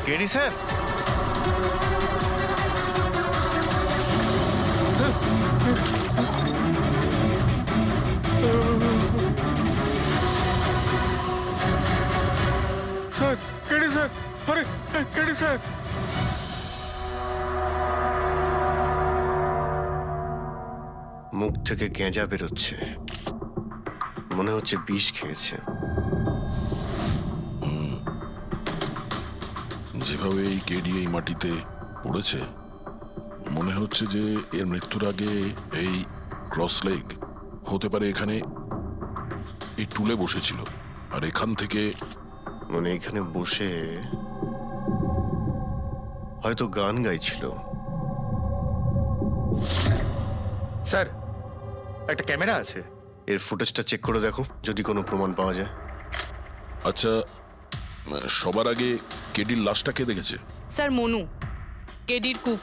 KD sir, sir KD sir, আরে কেডি স্যার। মুখ থেকে গেঁজা বেরোচ্ছে, মনে হচ্ছে বিষ খেয়েছে। যেভাবে এই কেডি এই মাটিতে পড়েছে, মনে হচ্ছে যে এর মৃত্যুর আগে এই ক্রস লেগ হতে পারে এখানে এই টুলে বসেছিল, আর এখান থেকে মানে এখানে বসে হয়তো গান গাইছিল। স্যার একটা ক্যামেরা আছে, এর ফুটেজটা চেক করে দেখো, যদি কোনো প্রমাণ পাওয়া যায়। আচ্ছা, সবার আগে কেডির লাশটা কে দেখেছে? স্যার মনু, কেডির কুক।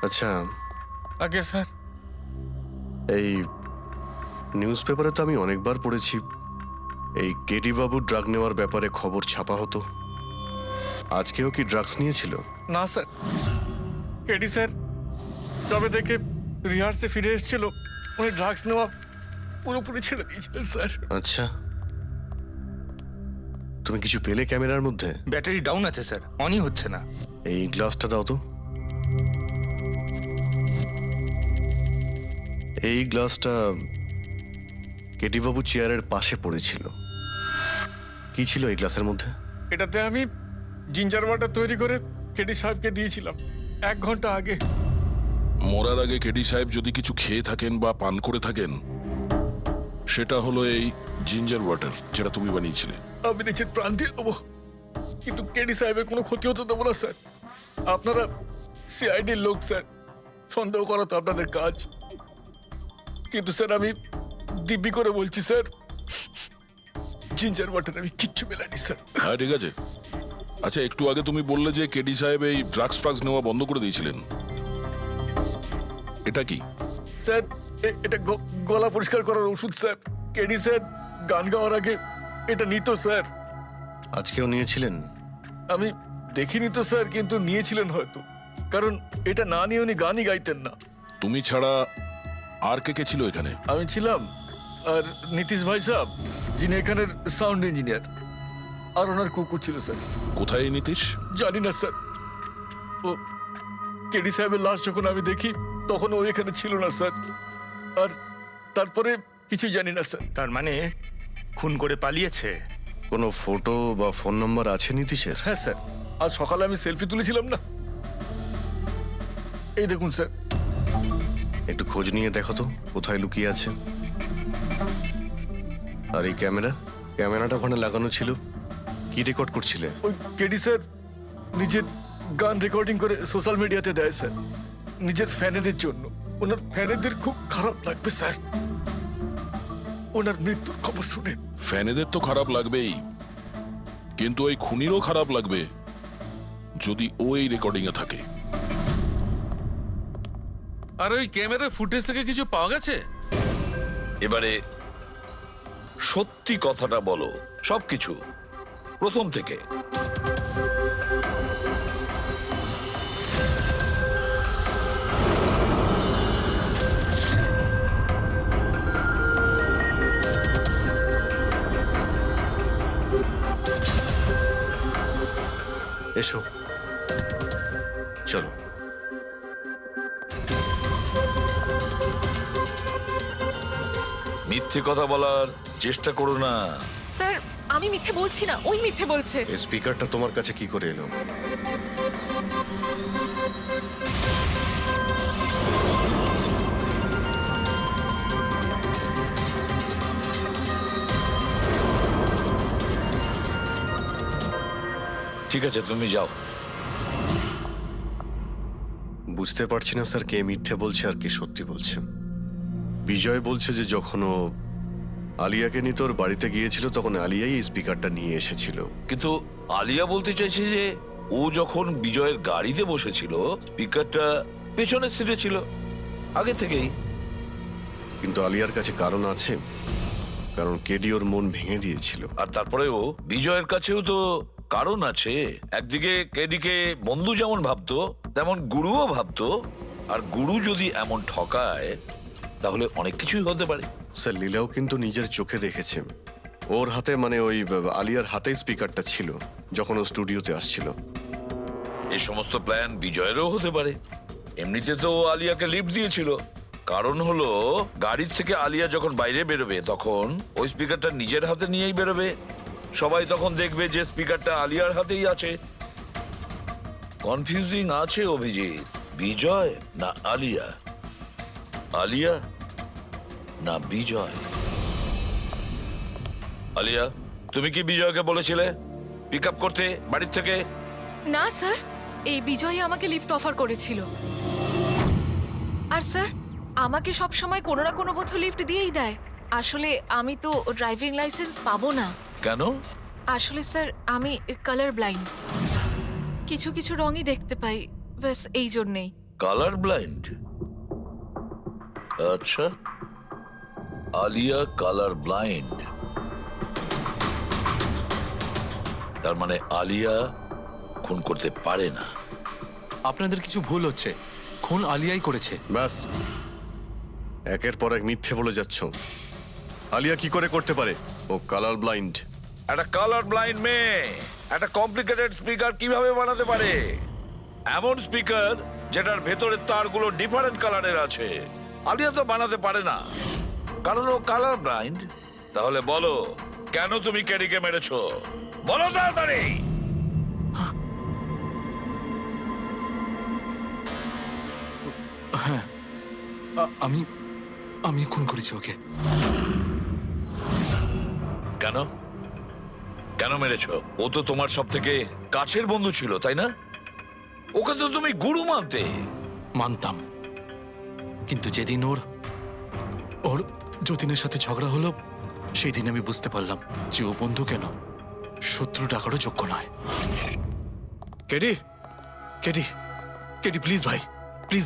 আচ্ছা, আগে স্যার। এই নিউজ পেপারে তো আমি অনেকবার পড়েছি এই কেডি বাবু ড্রাগ নেওয়ার ব্যাপারে খবর ছাপা হতো। আজকেও কি ড্রাগস নিয়েছিল? না স্যার, কেডি স্যার তবে থেকে রিহার্সে ফিরে এসেছিল উনি ড্রাগস নেওয়া পুরোপুরি ছেড়ে দিয়েছিলেন স্যার। আচ্ছা, তুমি কিছু পেলে ক্যামেরার মধ্যে? ব্যাটারি ডাউন আছে স্যার, অনই হচ্ছে না। এই গ্লাসটা দাও তো। এই গ্লাসটা কেডি বাবু চেয়ারের পাশে পড়েছিল। কি ছিল এই গ্লাসের মধ্যে? এটাতে আমি জিঞ্জার ওয়াটার তৈরি করে কেডি সাহেবকে দিয়েছিলাম 1 ঘন্টা আগে। মরার আগে কেডি সাহেব যদি কিছু খেয়ে থাকেন বা পান করে থাকেন, সেটা হলো এই জিঞ্জার ওয়াটার যেটা তুমি বানিয়েছিলে। আমি নিজের প্রাণ দিয়ে দেবো, কিন্তু কেডি সাহেবের কোনো ক্ষতি হতে দেবো না স্যার। আপনারা সিআইডির লোক স্যার, সন্দেহ করা তো আপনাদের কাজ। কিন্তু স্যার আমি দিব্যি করে বলছি স্যার, জিঞ্জার ওয়াটার আমি কিচ্ছু মেলাইনি স্যার। হ্যাঁ ঠিক আছে। আচ্ছা, একটু আগে তুমি বললে যে কেডি সাহেব এই ড্রাগস ফ্রাগস নেওয়া বন্ধ করে দিয়েছিলেন, এটা কি? স্যার এটা গলা পরিষ্কার করার ওষুধ স্যার। কেডি স্যার গান গাওয়ার আগে এটা নিত স্যার। আজকেও নিয়েছিলেন? আমি দেখিনি তো স্যার, কিন্তু নিয়েছিলেন হয়তো, কারণ এটা না নিয়ে উনি গানই গাইতেন না। তুমি ছাড়া আর কে কে ছিল এখানে? আমি ছিলাম, আর নীতিশ ভাই সাহেব যিনি এখানের সাউন্ড ইঞ্জিনিয়ার, আর ওনার কুকুর ছিল স্যার। কোথায় এই নীতিশ? জানি না স্যার। ও কেডি সাহেবের লাশ যখন আমি দেখি তখন ও এখানে ছিল না স্যার, আর তারপরে কিছুই জানি না স্যার। তার মানে খুন করে পালিয়েছে? কোনো ফটো বা ফোন নাম্বার আছে নীতিশের? হ্যাঁ স্যার, আজ সকালে আমি সেলফি তুলেছিলাম না, এই দেখুন স্যার। একটু খোঁজ নিয়ে দেখো তো কোথায় লুকিয়ে আছে। আর এই ক্যামেরাটা ওখানে লাগানো ছিল, কি রেকর্ড করছিলে? ওই কেডি স্যার নিজের গান রেকর্ডিং করে সোশ্যাল মিডিয়াতে দেয় স্যার, নিজের ফ্যানেদের জন্য। ওনার ফ্যানেদের খুব খারাপ লাগবে স্যার ওনার মৃত্যুর খবর শুনে। ফ্যানেদের তো খারাপ লাগবেই, কিন্তু ওই খুনিরও খারাপ লাগবে যদি ও এই রেকর্ডিং এ থাকে। আর ওই ক্যামেরার ফুটেজ থেকে কিছু পাওয়া গেছে? এবারে সত্যি কথাটা বলো, সবকিছু প্রথম থেকে। এসো, চলো। মিথ্যে কথা বলার চেষ্টা করো না। স্যার আমি মিথ্যে বলছি না, ওই মিথ্যে বলছে। এই স্পিকারটা তোমার কাছে কি করে এলো? ঠিক আছে, তুমি যাও। বুঝতে পারছি না স্যার কে মিথ্যে বলছে আর কে সত্যি বলছে। বিজয় বলছে যে যখন ও আলিয়াকে নিয়ে তোর বাড়িতে গিয়েছিল তখন আলিয়াই এই স্পিকারটা নিয়ে এসেছিল। কিন্তু আলিয়া বলতে চাইছে যে ও যখন বিজয়ের গাড়িতে বসেছিল স্পিকারটা পেছনের সিটে ছিল আগে থেকেই। কিন্তু আলিয়ার কাছে কারণ আছে, কারণ কেডি ওর মন ভেঙে দিয়েছিল। আর তারপরেও বিজয়ের কাছেও তো কারণ আছে। একদিকে কেডিকে বন্ধু যেমন ভাবতো তেমন গুরুও ভাবতো, আর গুরু যদি এমন ঠকায় তাহলে অনেক কিছুই হতে পারে। স্যার লীলাও কিন্তু নিজের চোখে দেখেছে ওর হাতে, মানে ওই আলিয়ার হাতে স্পিকারটা ছিল যখন ও স্টুডিওতে আসছিল। এই সমস্ত প্ল্যান বিজয়েরও হতে পারে। এমনিতে তো ও আলিয়াকে লিফট দিয়েছিল, কারণ হলো গাড়ির থেকে আলিয়া যখন বাইরে বেরোবে তখন ওই স্পিকারটা নিজের হাতে নিয়েই বেরোবে। সবাই তখন দেখবে যে স্পিকারটা আলিয়ার হাতেই আছে। কনফিউজিং আছে অভিজিৎ, বিজয় না আলিয়া, আলিয়া না বিজয়। আলিয়া, তুমি কি বিজয়কে বলেছিলে পিক আপ করতে বাড়ির থেকে? না স্যার, এই বিজয় আমাকে লিফট অফার করেছিল। আর স্যার আমাকে সব সময় কোনো না কোনো বোধ লিফট দিয়েই দেয়। আসলে আমি তো ড্রাইভিং লাইসেন্স পাবো না। কেন? আসলে স্যার আমি কালার ব্লাইন্ড, কিছু কিছু রঙই দেখতে পাই, ব্যাস এই জন্যেই। Colour blind? আচ্ছা, আলিয়া কালার ব্লাইন্ড। তার মানে আলিয়া খুন করতে পারে না। আপনাদের কিছু ভুল হচ্ছে, খুন আলিয়াই করেছে। ব্যাস, একের পর এক মিথ্যে বলে যাচ্ছ। আলিয়া কি করে করতে পারে? ও কালার ব্লাইন্ড। একটা কালার ব্লাইন্ড মেয়ে একটা কমপ্লিকেটেড স্পিকার কিভাবে বানাতে পারে? এমন স্পিকার যেটার ভেতরের তারগুলো ডিফারেন্ট কালারের আছে। আলিয়া তো বানাতে পারে না, কারণ ও কালার ব্লাইন্ড। তাহলে বলো, কেন তুমি কেডিকে মেরেছো? বলো তাড়াতাড়ি। হ্যাঁ, আমি আমি খুন করেছি ওকে। কেন কেন মেরেছো? ও তো তোমার সব থেকে কাছের বন্ধু ছিল, তাই না? ওকে তো তুমি গুরু মানতে। মানতাম, কিন্তু যেদিন ওর ওর যতীনের সাথে ঝগড়া হলো সেই দিন আমি বুঝতে পারলাম যে ও বন্ধু কেন শত্রু ডাকারও যোগ্য নয়। কেডি, কেডি, কেডি প্লিজ ভাই, প্লিজ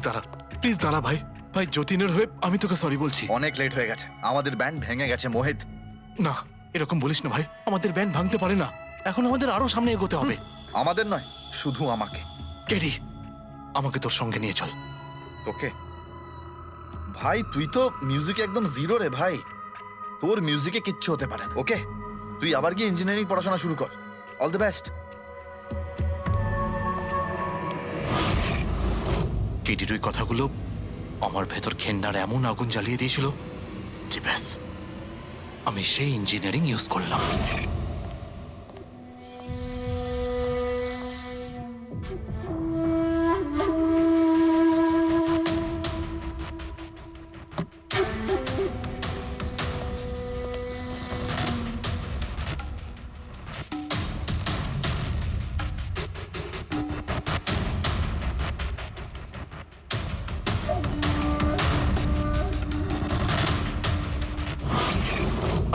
দাঁড়া ভাই। ভাই যতীনের হয়ে আমি তোকে সরি বলছি। অনেক লেট হয়ে গেছে, আমাদের ব্যান্ড ভেঙে গেছে মোহিত। না, এরকম বলিস না ভাই, আমাদের ব্যান্ড ভাঙতে পারে না। এখন আমাদের আরো সামনে এগোতে হবে। আমাদের নয়, শুধু আমাকে। কেডি, আমাকে তোর সঙ্গে নিয়ে চল। তোকে? ভাই তুই তো মিউজিকে একদম জিরো রে ভাই, তোর মিউজিকে কিচ্ছু হতে পারে না। ওকে, তুই আবার গিয়ে ইঞ্জিনিয়ারিং পড়াশোনা শুরু কর। All the best. কেডির ওই কথাগুলো আমার ভেতর ঘেন্নার এমন আগুন জ্বালিয়ে দিয়েছিল যে ব্যাস, আমি সেই ইঞ্জিনিয়ারিং ইউজ করলাম।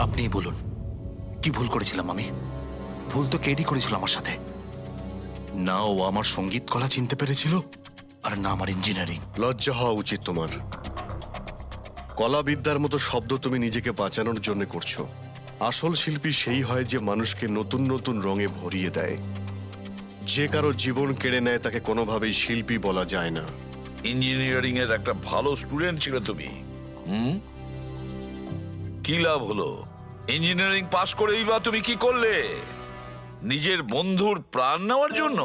আপনিই বলুন, কি ভুল করেছিলাম আমি? ভুল তো কেডি করেছিল আমার সাথে। না ও আমার সঙ্গীত কলা চিনতে পেরেছিল, আর না আমার ইঞ্জিনিয়ারিং। লজ্জা হওয়া উচিত তোমার। কলাবিদ্যার মতো শব্দ তুমি নিজেকে বাঁচানোর জন্য করছো। আসল শিল্পী সেই হয় যে মানুষকে নতুন নতুন রঙে ভরিয়ে দেয়। যে কারো জীবন কেড়ে নেয় তাকে কোনোভাবেই শিল্পী বলা যায় না। ইঞ্জিনিয়ারিং এর একটা ভালো স্টুডেন্ট ছিল তুমি। কি লাভ হলো? ইঞ্জিনিয়ারিং পাশ করেই বা তুমি কি করলে? নিজের বন্ধুর প্রাণ নেওয়ার জন্য?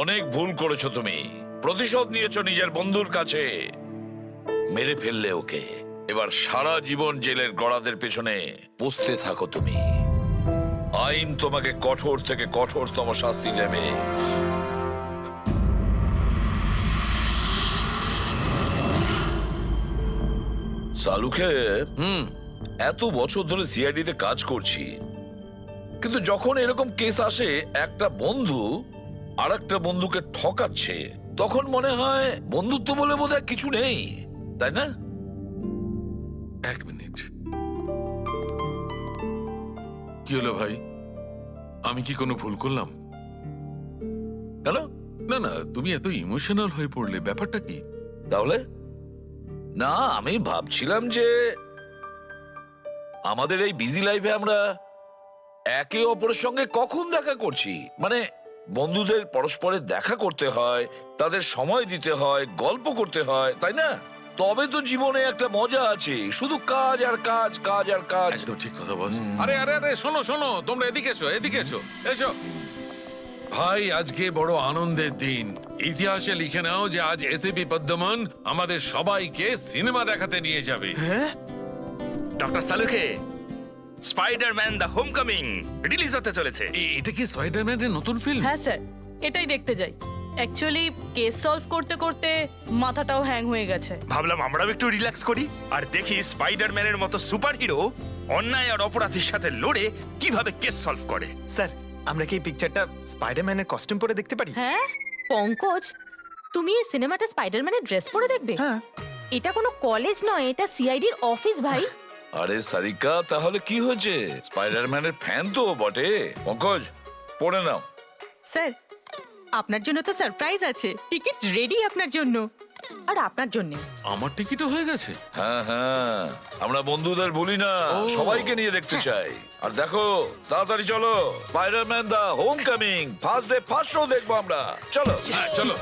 অনেক ভুল করেছো তুমি। প্রতিশোধ নিয়েছো নিজের বন্ধুর কাছে। মেরে ফেললে ওকে। এবার সারা জীবন জেলের গড়াদের পেছনে পুষতে থাকো তুমি। আইন তোমাকে কঠোর থেকে কঠোরতম শাস্তি দেবে। সালুকে এত বছর ধরে সিআইডি তে কাজ করছি, কিন্তু যখন এরকম কেস আসে একটা বন্ধু আর একটা বন্ধুকে ঠকাচ্ছে, তখন মনে হয় বন্ধুত্ব বলে বোধহয় কিছু নেই, তাই না? এক মিনিট, কি হলো ভাই? আমি কি কোনো ভুল করলাম? কেন? না না, তুমি এত ইমোশনাল হয়ে পড়লে, ব্যাপারটা কি? তাহলে না, আমি ভাবছিলাম যে আমাদের এই বিজি লাইফে আমরা একে অপরের সঙ্গে কখন দেখা করছি। মানে বন্ধুদের পরস্পরের দেখা করতে হয়, তাদের সময় দিতে হয়, গল্প করতে হয়, তাই না? তবে তো জীবনে একটা মজা আছে। শুধু কাজ আর কাজ, কাজ আর কাজ। একদম ঠিক কথা বস। আরে আরে আরে, শোনো শোনো, তোমরা এদিকে এসো, এদিকে এসো, এসো। ভাই, আজকে বড় আনন্দের দিন। ইতিহাসে লিখে নাও যে আজ এসিপি পদ্মমন আমাদের সবাইকে সিনেমা দেখাতে নিয়ে যাবে। ডক্টর সালুকে স্পাইডারম্যান দ্য হোমকামিং রিলিজ হতে চলেছে। এটা কি স্পাইডারম্যানের নতুন ফিল্ম? হ্যাঁ স্যার, এটাই দেখতে যাই। অ্যাকচুয়ালি কেস সলভ করতে করতে মাথাটাও হ্যাং হয়ে গেছে। ভাবলাম আমরাও একটু রিল্যাক্স করি আর দেখি স্পাইডারম্যানের মতো সুপারহিরো অন্যায় আর অপরাধীর সাথে লড়ে কিভাবে কেস সলভ করে। স্যার, আমরা কি এই পিকচারটা স্পাইডারম্যানের কস্টিউম পরে দেখতে পারি? হ্যাঁ পঙ্কজ, তুমি এই সিনেমাটা স্পাইডারম্যানের ড্রেস পরে দেখবে? হ্যাঁ। এটা কোনো কলেজ নয়, এটা সিআইডির অফিস ভাই। আরে সারিকা, তাহলে কি হয়েছে? স্পাইডারম্যানের ফ্যান তো বটে। পঙ্কজ, পড়ে নাও। স্যার, আপনার জন্য তো সারপ্রাইজ আছে। টিকিট রেডি আপনার জন্য, আর আপনার জন্য। আমার টিকিটও হয়ে গেছে। হ্যাঁ হ্যাঁ, আমরা বন্ধুদের ভুলি না, সবাইকে নিয়ে দেখতে চাই। আর দেখো, তাড়াতাড়ি চলো, Spiderman the home coming first day first show দেখবো আমরা। চলো চলো।